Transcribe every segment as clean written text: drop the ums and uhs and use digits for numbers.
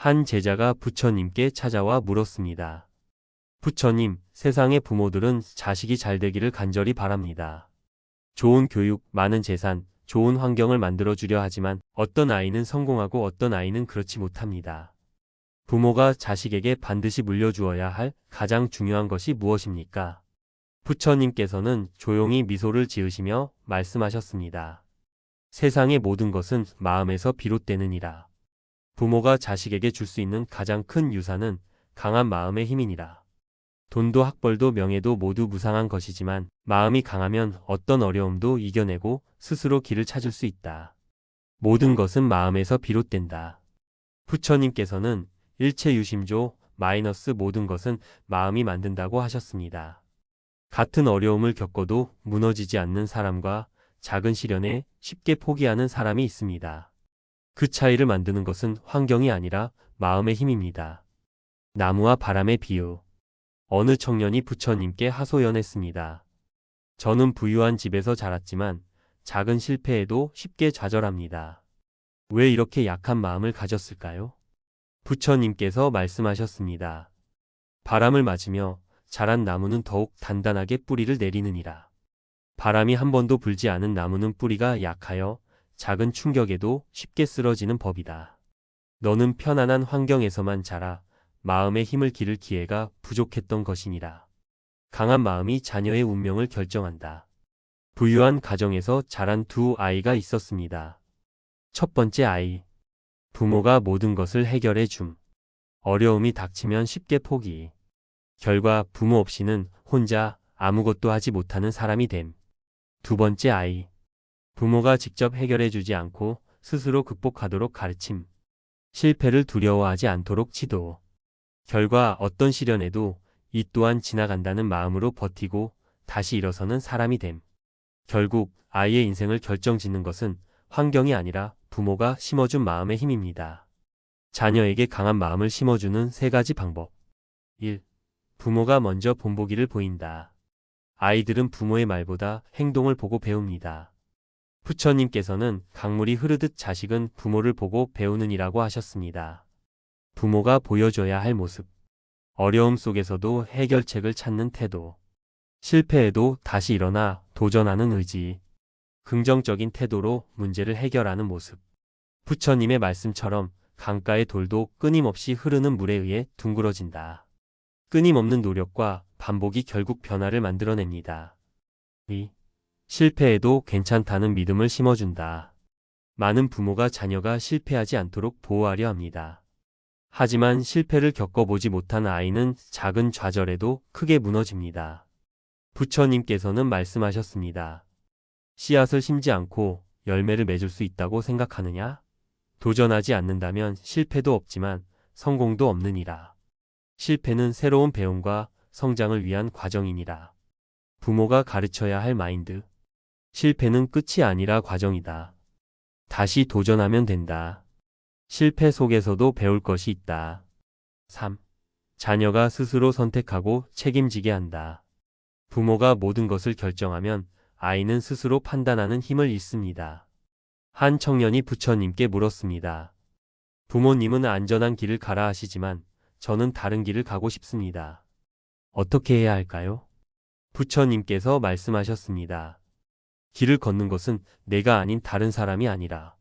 한 제자가 부처님께 찾아와 물었습니다. 부처님, 세상의 부모들은 자식이 잘 되기를 간절히 바랍니다. 좋은 교육, 많은 재산, 좋은 환경을 만들어주려 하지만 어떤 아이는 성공하고 어떤 아이는 그렇지 못합니다. 부모가 자식에게 반드시 물려주어야 할 가장 중요한 것이 무엇입니까? 부처님께서는 조용히 미소를 지으시며 말씀하셨습니다. 세상의 모든 것은 마음에서 비롯되느니라. 부모가 자식에게 줄 수 있는 가장 큰 유산은 강한 마음의 힘이니라. 돈도 학벌도 명예도 모두 무상한 것이지만 마음이 강하면 어떤 어려움도 이겨내고 스스로 길을 찾을 수 있다. 모든 것은 마음에서 비롯된다. 부처님께서는 일체 유심조 마이너스 모든 것은 마음이 만든다고 하셨습니다. 같은 어려움을 겪어도 무너지지 않는 사람과 작은 시련에 쉽게 포기하는 사람이 있습니다. 그 차이를 만드는 것은 환경이 아니라 마음의 힘입니다. 나무와 바람의 비유. 어느 청년이 부처님께 하소연했습니다. 저는 부유한 집에서 자랐지만 작은 실패에도 쉽게 좌절합니다. 왜 이렇게 약한 마음을 가졌을까요? 부처님께서 말씀하셨습니다. 바람을 맞으며 자란 나무는 더욱 단단하게 뿌리를 내리느니라. 바람이 한 번도 불지 않은 나무는 뿌리가 약하여 작은 충격에도 쉽게 쓰러지는 법이다. 너는 편안한 환경에서만 자라 마음의 힘을 기를 기회가 부족했던 것이니라. 강한 마음이 자녀의 운명을 결정한다. 부유한 가정에서 자란 두 아이가 있었습니다. 첫 번째 아이. 부모가 모든 것을 해결해 줌. 어려움이 닥치면 쉽게 포기. 결과 부모 없이는 혼자 아무것도 하지 못하는 사람이 됨. 두 번째 아이. 부모가 직접 해결해 주지 않고 스스로 극복하도록 가르침. 실패를 두려워하지 않도록 지도. 결과 어떤 시련에도 이 또한 지나간다는 마음으로 버티고 다시 일어서는 사람이 됨. 결국 아이의 인생을 결정짓는 것은 환경이 아니라 부모가 심어준 마음의 힘입니다. 자녀에게 강한 마음을 심어주는 세 가지 방법. 1. 부모가 먼저 본보기를 보인다. 아이들은 부모의 말보다 행동을 보고 배웁니다. 부처님께서는 강물이 흐르듯 자식은 부모를 보고 배우느니라고 하셨습니다. 부모가 보여줘야 할 모습. 어려움 속에서도 해결책을 찾는 태도. 실패해도 다시 일어나 도전하는 의지. 긍정적인 태도로 문제를 해결하는 모습. 부처님의 말씀처럼 강가의 돌도 끊임없이 흐르는 물에 의해 둥그러진다. 끊임없는 노력과 반복이 결국 변화를 만들어냅니다. 2. 실패해도 괜찮다는 믿음을 심어준다. 많은 부모가 자녀가 실패하지 않도록 보호하려 합니다. 하지만 실패를 겪어보지 못한 아이는 작은 좌절에도 크게 무너집니다. 부처님께서는 말씀하셨습니다. 씨앗을 심지 않고 열매를 맺을 수 있다고 생각하느냐? 도전하지 않는다면 실패도 없지만 성공도 없느니라. 실패는 새로운 배움과 성장을 위한 과정이니라. 부모가 가르쳐야 할 마인드. 실패는 끝이 아니라 과정이다. 다시 도전하면 된다. 실패 속에서도 배울 것이 있다. 3. 자녀가 스스로 선택하고 책임지게 한다. 부모가 모든 것을 결정하면 아이는 스스로 판단하는 힘을 잃습니다. 한 청년이 부처님께 물었습니다. 부모님은 안전한 길을 가라 하시지만 저는 다른 길을 가고 싶습니다. 어떻게 해야 할까요? 부처님께서 말씀하셨습니다. 길을 걷는 것은 내가 아닌 다른 사람이 아니라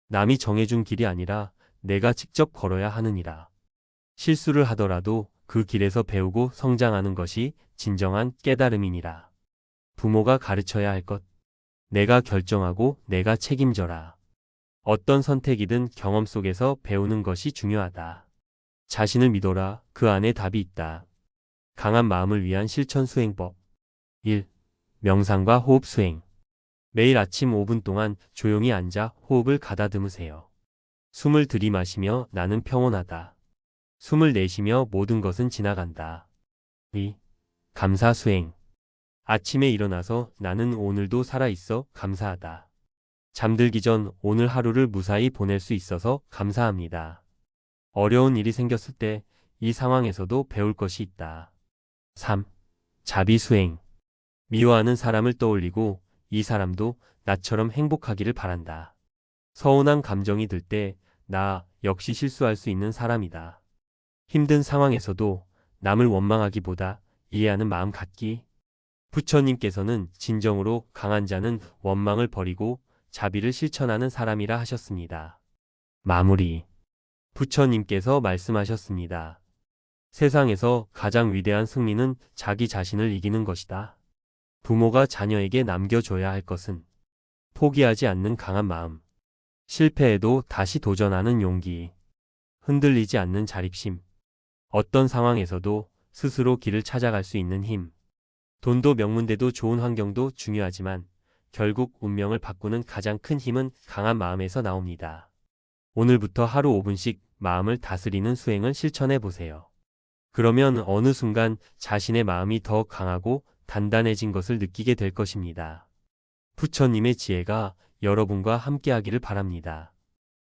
남이 정해준 길이 아니라 내가 직접 걸어야 하느니라. 실수를 하더라도 그 길에서 배우고 성장하는 것이 진정한 깨달음이니라. 부모가 가르쳐야 할 것. 내가 결정하고 내가 책임져라. 어떤 선택이든 경험 속에서 배우는 것이 중요하다. 자신을 믿어라. 그 안에 답이 있다. 강한 마음을 위한 실천 수행법. 1. 명상과 호흡 수행. 매일 아침 5분 동안 조용히 앉아 호흡을 가다듬으세요. 숨을 들이마시며 나는 평온하다. 숨을 내쉬며 모든 것은 지나간다. 2. 감사 수행. 아침에 일어나서 나는 오늘도 살아있어 감사하다. 잠들기 전 오늘 하루를 무사히 보낼 수 있어서 감사합니다. 어려운 일이 생겼을 때 이 상황에서도 배울 것이 있다. 3. 자비 수행. 미워하는 사람을 떠올리고 이 사람도 나처럼 행복하기를 바란다. 서운한 감정이 들 때 나 역시 실수할 수 있는 사람이다. 힘든 상황에서도 남을 원망하기보다 이해하는 마음 갖기. 부처님께서는 진정으로 강한 자는 원망을 버리고 자비를 실천하는 사람이라 하셨습니다. 마무리. 부처님께서 말씀하셨습니다. 세상에서 가장 위대한 승리는 자기 자신을 이기는 것이다. 부모가 자녀에게 남겨줘야 할 것은 포기하지 않는 강한 마음, 실패해도 다시 도전하는 용기, 흔들리지 않는 자립심, 어떤 상황에서도 스스로 길을 찾아갈 수 있는 힘. 돈도 명문대도 좋은 환경도 중요하지만 결국 운명을 바꾸는 가장 큰 힘은 강한 마음에서 나옵니다. 오늘부터 하루 5분씩 마음을 다스리는 수행을 실천해 보세요. 그러면 어느 순간 자신의 마음이 더 강하고 단단해진 것을 느끼게 될 것입니다. 부처님의 지혜가 여러분과 함께하기를 바랍니다.